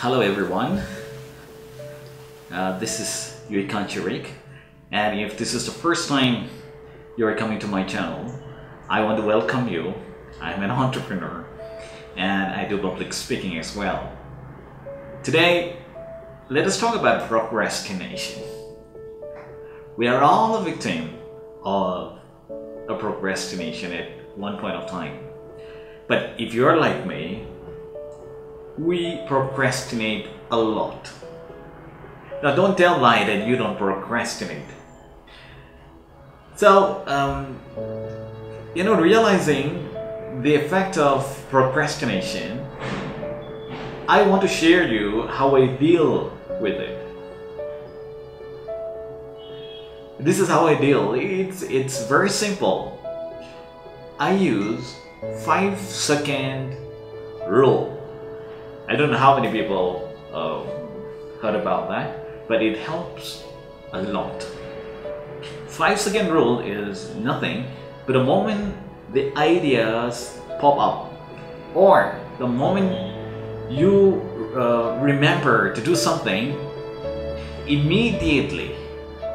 Hello everyone, this is Yui Kanchirik, and if this is the first time you are coming to my channel, I want to welcome you. I'm an entrepreneur and I do public speaking as well. Today, let us talk about procrastination. We are all a victim of a procrastination at one point of time. But if you're like me, we procrastinate a lot. Now don't tell lie that you don't procrastinate. So, realizing the effect of procrastination, I want to share you how I deal with it. This is how I deal. It's very simple. I use 5-second rule. I don't know how many people heard about that, but it helps a lot. 5-second rule is nothing, but the moment the ideas pop up, or the moment you remember to do something, immediately,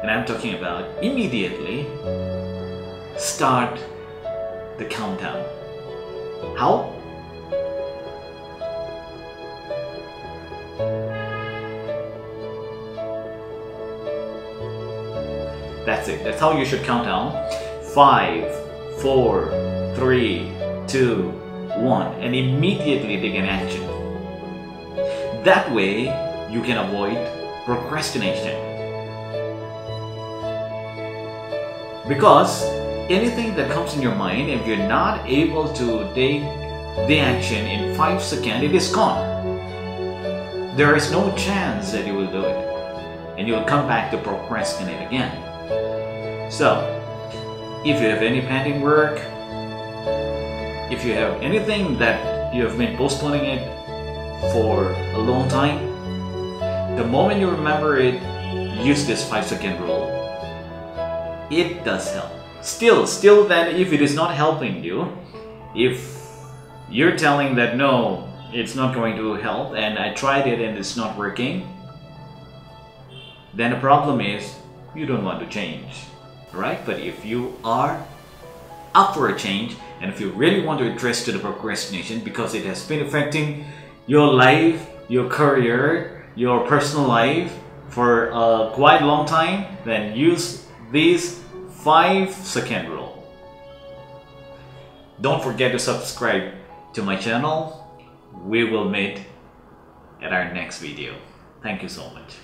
and I'm talking about immediately, start the countdown. How? That's it. That's how you should count down. 5, 4, 3, 2, 1, and immediately take an action. That way, you can avoid procrastination. Because anything that comes in your mind, if you're not able to take the action in 5 seconds, it is gone. There is no chance that you will do it, and you will come back to procrastinate again. So, if you have any pending work, if you have anything that you have been postponing it for a long time, the moment you remember it, use this 5-second rule. It does help. Still then, if it is not helping you, if you're telling that no, it's not going to help and I tried it and it's not working, then the problem is you don't want to change. Right? But if you are up for a change, and if you really want to address to the procrastination because it has been affecting your life, your career, your personal life for a quite long time, then use this 5-second rule. Don't forget to subscribe to my channel. We will meet at our next video. Thank you so much.